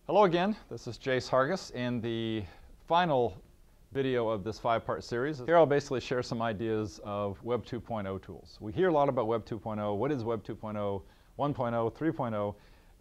Hello again, this is Jace Hargis in the final video of this 5-part series. Here I'll basically share some ideas of Web 2.0 tools. We hear a lot about Web 2.0. What is Web 2.0, 1.0, 3.0?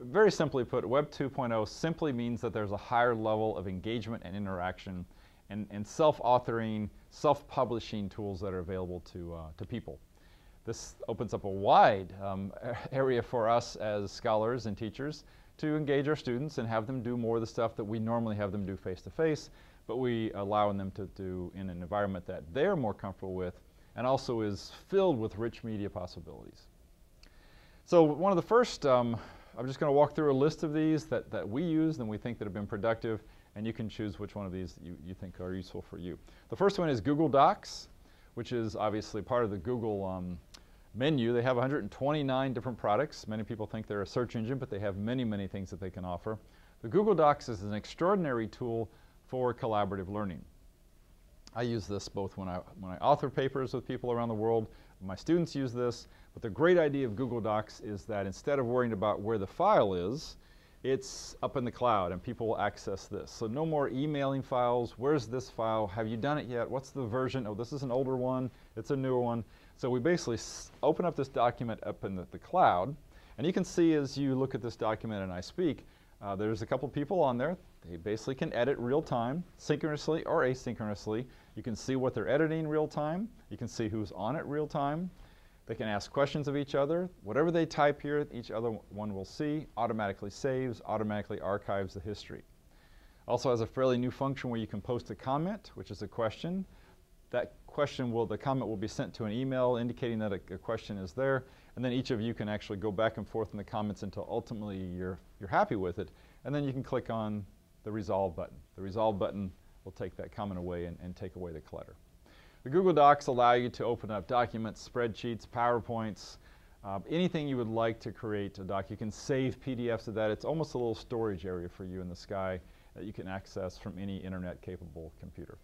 Very simply put, Web 2.0 simply means that there's a higher level of engagement and interaction and self-authoring, self-publishing tools that are available to people. This opens up a wide area for us as scholars and teachers to engage our students and have them do more of the stuff that we normally have them do face-to-face, but we allow them to do in an environment that they're more comfortable with and also is filled with rich media possibilities. So one of the first, I'm just going to walk through a list of these that we use and we think that have been productive, and you can choose which one of these you think are useful for you. The first one is Google Docs, which is obviously part of the Google menu. They have 129 different products. Many people think they're a search engine, but they have many, many things that they can offer. The Google Docs is an extraordinary tool for collaborative learning. I use this both when I author papers with people around the world. My students use this, but the great idea of Google Docs is that instead of worrying about where the file is, it's up in the cloud and people will access this. So no more emailing files. Where's this file? Have you done it yet? What's the version? Oh, this is an older one. It's a newer one. So we basically open up this document up in the cloud, and you can see as you look at this document and I speak, there's a couple people on there. They basically can edit real time, synchronously or asynchronously. You can see what they're editing real time. You can see who's on it real time. They can ask questions of each other. Whatever they type here, each other one will see, automatically saves, automatically archives the history. Also has a fairly new function where you can post a comment, which is a question. That question the comment will be sent to an email indicating that a question is there, and then each of you can actually go back and forth in the comments until ultimately you're happy with it, and then you can click on the resolve button. The resolve button will take that comment away and take away the clutter. The Google Docs allow you to open up documents, spreadsheets, PowerPoints, anything you would like to create a doc. You can save PDFs of that. It's almost a little storage area for you in the sky that you can access from any internet-capable computer.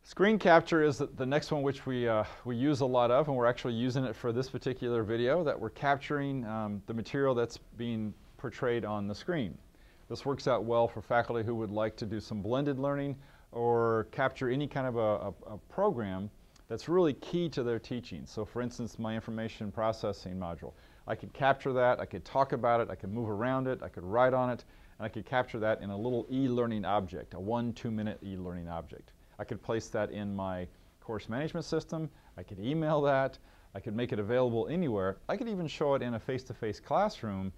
Screen capture is the next one which we use a lot of, and we're actually using it for this particular video, that we're capturing the material that's being portrayed on the screen. This works out well for faculty who would like to do some blended learning or capture any kind of a program that's really key to their teaching. So for instance, my information processing module. I could capture that, I could talk about it, I could move around it, I could write on it, and I could capture that in a little e-learning object, a 1-2 minute e-learning object. I could place that in my course management system. I could email that. I could make it available anywhere. I could even show it in a face-to-face classroom,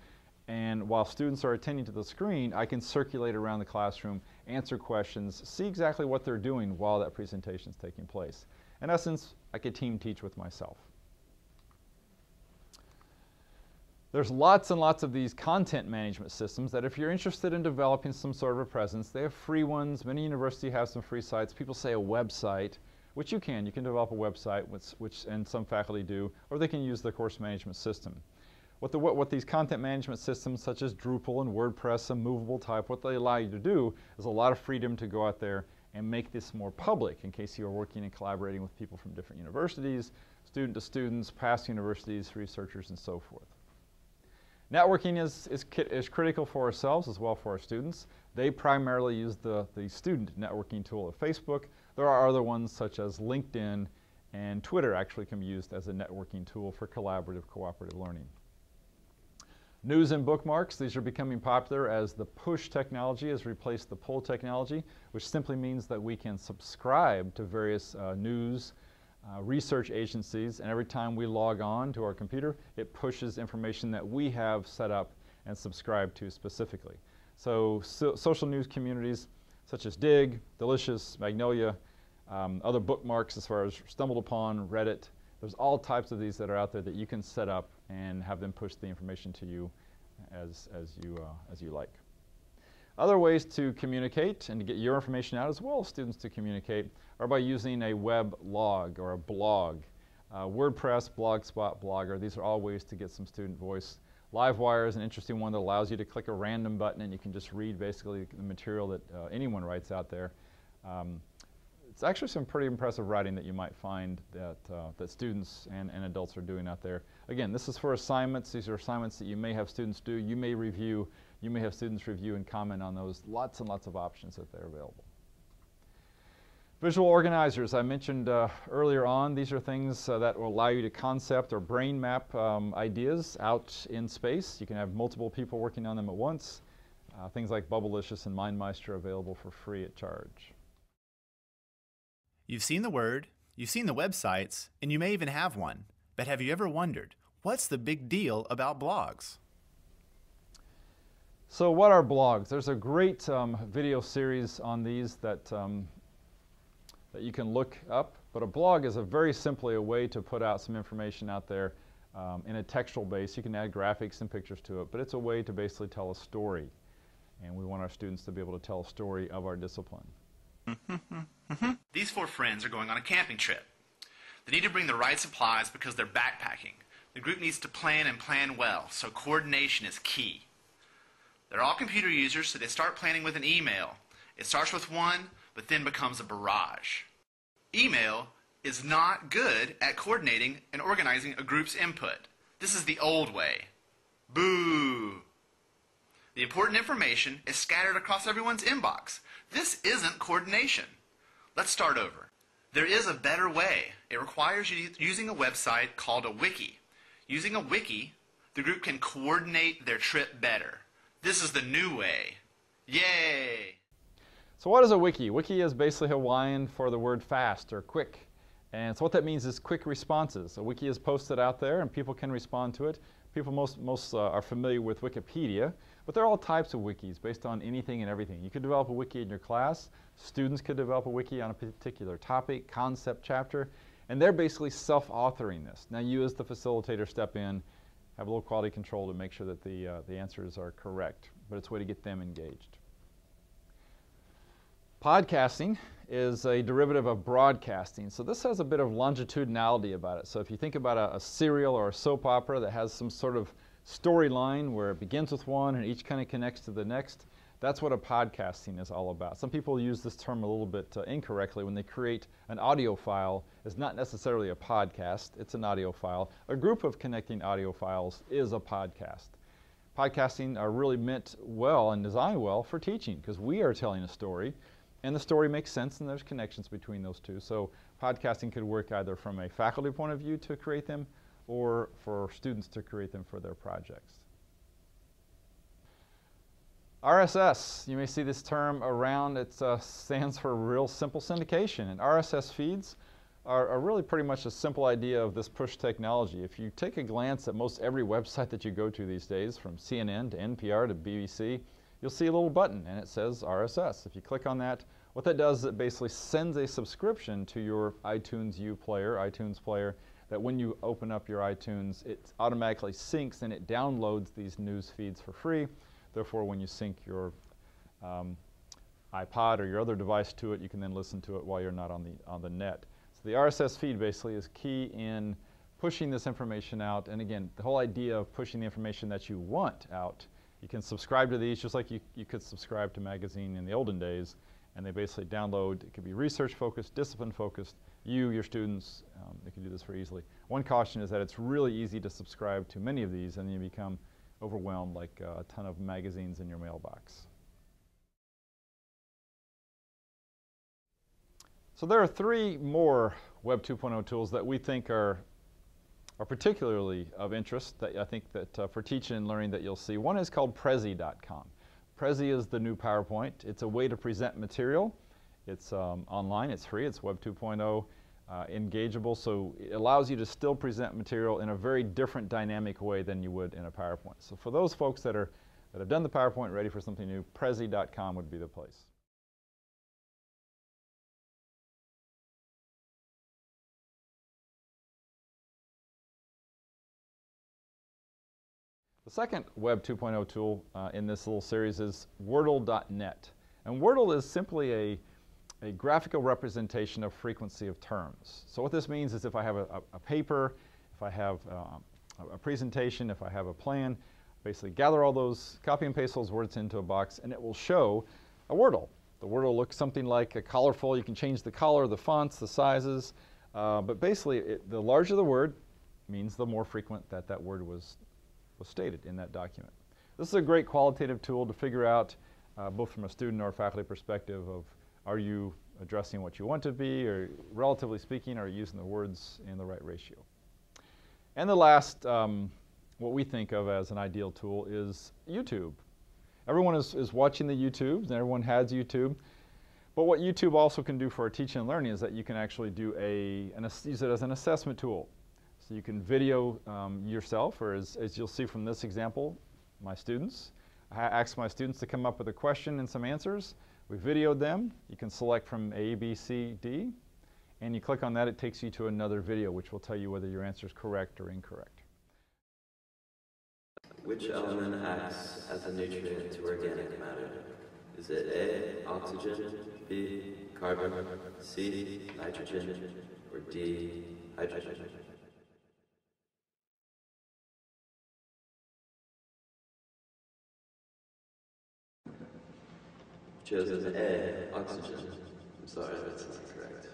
and while students are attending to the screen, I can circulate around the classroom, answer questions, see exactly what they're doing while that presentation is taking place. In essence, I could team teach with myself. There's lots and lots of these content management systems that if you're interested in developing some sort of a presence, they have free ones. Many universities have some free sites. People say a website, which you can. You can develop a website, and some faculty do, or they can use the course management system. What these content management systems, such as Drupal and WordPress and Movable Type, what they allow you to do is a lot of freedom to go out there and make this more public in case you are working and collaborating with people from different universities, student to students, past universities, researchers, and so forth. Networking is critical for ourselves as well for our students. They primarily use the student networking tool of Facebook. There are other ones such as LinkedIn, and Twitter actually can be used as a networking tool for collaborative, cooperative learning. News and bookmarks, these are becoming popular as the push technology has replaced the pull technology, which simply means that we can subscribe to various news, research agencies, and every time we log on to our computer, it pushes information that we have set up and subscribed to specifically. So social news communities such as Dig, Delicious, Magnolia, other bookmarks as far as Stumbled Upon, Reddit, there's all types of these that are out there that you can set up and have them push the information to you as you like. Other ways to communicate and to get your information out as well as students to communicate are by using a web log or a blog. WordPress, Blogspot, Blogger, these are all ways to get some student voice. Livewire is an interesting one that allows you to click a random button and you can just read basically the material that anyone writes out there. It's actually some pretty impressive writing that you might find that, that students and adults are doing out there. Again, this is for assignments. These are assignments that you may have students do. You may review. You may have students review and comment on those. Lots and lots of options that they're available. Visual organizers, I mentioned earlier on, these are things that will allow you to concept or brain map ideas out in space. You can have multiple people working on them at once. Things like Bubblicious and MindMeister are available for free at charge. You've seen the word, you've seen the websites, and you may even have one. But have you ever wondered, what's the big deal about blogs? So what are blogs? There's a great video series on these that that you can look up, but a blog is very simply a way to put out some information out there in a textual base. You can add graphics and pictures to it, but it's a way to basically tell a story. And we want our students to be able to tell a story of our discipline. These four friends are going on a camping trip. They need to bring the right supplies because they're backpacking. The group needs to plan and plan well, so coordination is key. They're all computer users, so they start planning with an email. It starts with one, but then becomes a barrage. Email is not good at coordinating and organizing a group's input. This is the old way. Boo! The important information is scattered across everyone's inbox. This isn't coordination. Let's start over. There is a better way. It requires you using a website called a wiki. Using a wiki, the group can coordinate their trip better. This is the new way. Yay! So what is a wiki? Wiki is basically Hawaiian for the word fast or quick. And so what that means is quick responses. A wiki is posted out there and people can respond to it. People most are familiar with Wikipedia, but there are all types of wikis based on anything and everything. You could develop a wiki in your class. Students could develop a wiki on a particular topic, concept, chapter, and they're basically self-authoring this. Now you as the facilitator step in, have a little quality control to make sure that the answers are correct, but it's a way to get them engaged. Podcasting is a derivative of broadcasting. So this has a bit of longitudinality about it. So if you think about a serial or a soap opera that has some sort of storyline where it begins with one and each kind of connects to the next, that's what a podcasting is all about. Some people use this term a little bit incorrectly when they create an audio file. It's not necessarily a podcast, it's an audio file. A group of connecting audio files is a podcast. Podcasting are really meant well and designed well for teaching because we are telling a story. And the story makes sense, and there's connections between those two. So podcasting could work either from a faculty point of view to create them, or for students to create them for their projects. RSS, you may see this term around. It stands for Real Simple Syndication. And RSS feeds are really pretty much a simple idea of this push technology. If you take a glance at most every website that you go to these days, from CNN to NPR to BBC, you'll see a little button and it says RSS. If you click on that, what that does is it basically sends a subscription to your iTunes player, that when you open up your iTunes, it automatically syncs and it downloads these news feeds for free. Therefore, when you sync your iPod or your other device to it, you can then listen to it while you're not on the net. So the RSS feed basically is key in pushing this information out. And again, the whole idea of pushing the information that you want out. You can subscribe to these just like you could subscribe to magazine in the olden days, and they basically download. It could be research focused, discipline focused. Your students, they can do this very easily. One caution is that it's really easy to subscribe to many of these and you become overwhelmed like a ton of magazines in your mailbox. So there are three more Web 2.0 tools that we think are particularly of interest, that I think that for teaching and learning that you'll see. One is called Prezi.com. Prezi is the new PowerPoint. It's a way to present material. It's online, it's free, it's Web 2.0 engageable, so it allows you to still present material in a very different dynamic way than you would in a PowerPoint. So for those folks that have done the PowerPoint, ready for something new, Prezi.com would be the place. The second Web 2.0 tool in this little series is Wordle.net. And Wordle is simply a graphical representation of frequency of terms. So what this means is if I have a paper, if I have a presentation, if I have a plan, basically gather all those, copy and paste those words into a box, and it will show a Wordle. The Wordle looks something like a colorful. You can change the color, the fonts, the sizes, but basically the larger the word means the more frequent that word was stated in that document. This is a great qualitative tool to figure out, both from a student or faculty perspective, of are you addressing what you want to be, or relatively speaking, are you using the words in the right ratio? And the last, what we think of as an ideal tool is YouTube. Everyone is watching the YouTubes, and everyone has YouTube. But what YouTube also can do for our teaching and learning is that you can actually do use it as an assessment tool. So you can video yourself, or as you'll see from this example, my students. I asked my students to come up with a question and some answers. We videoed them. You can select from A, B, C, D, and you click on that, it takes you to another video, which will tell you whether your answer is correct or incorrect. Which element acts as a nutrient to organic matter? Is it A, oxygen, B, carbon, C, nitrogen, or D, hydrogen? Chosen A, oxygen. I'm sorry, that's not correct.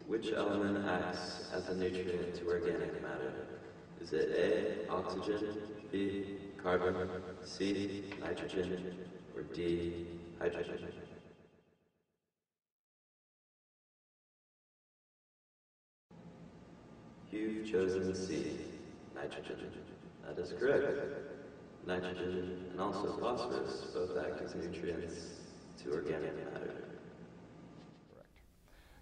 Which element acts as a nutrient to organic matter? Is it A, oxygen, B, carbon, C, nitrogen, or D, hydrogen? You've chosen C, nitrogen. That is correct. Nitrogen and also phosphorus both act as nutrients to organic matter. Correct.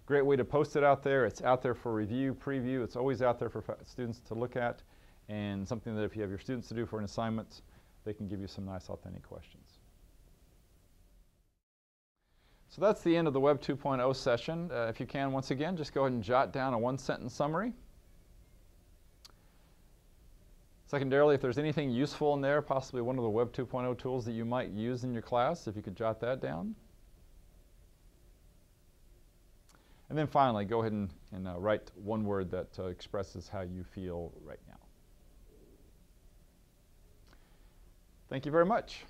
Great way to post it out there. It's out there for review, preview. It's always out there for students to look at, and something that if you have your students to do for an assignment, they can give you some nice authentic questions. So that's the end of the Web 2.0 session. If you can, once again, just go ahead and jot down a one-sentence summary. Secondarily, if there's anything useful in there, possibly one of the Web 2.0 tools that you might use in your class, if you could jot that down. And then finally, go ahead and write one word that expresses how you feel right now. Thank you very much.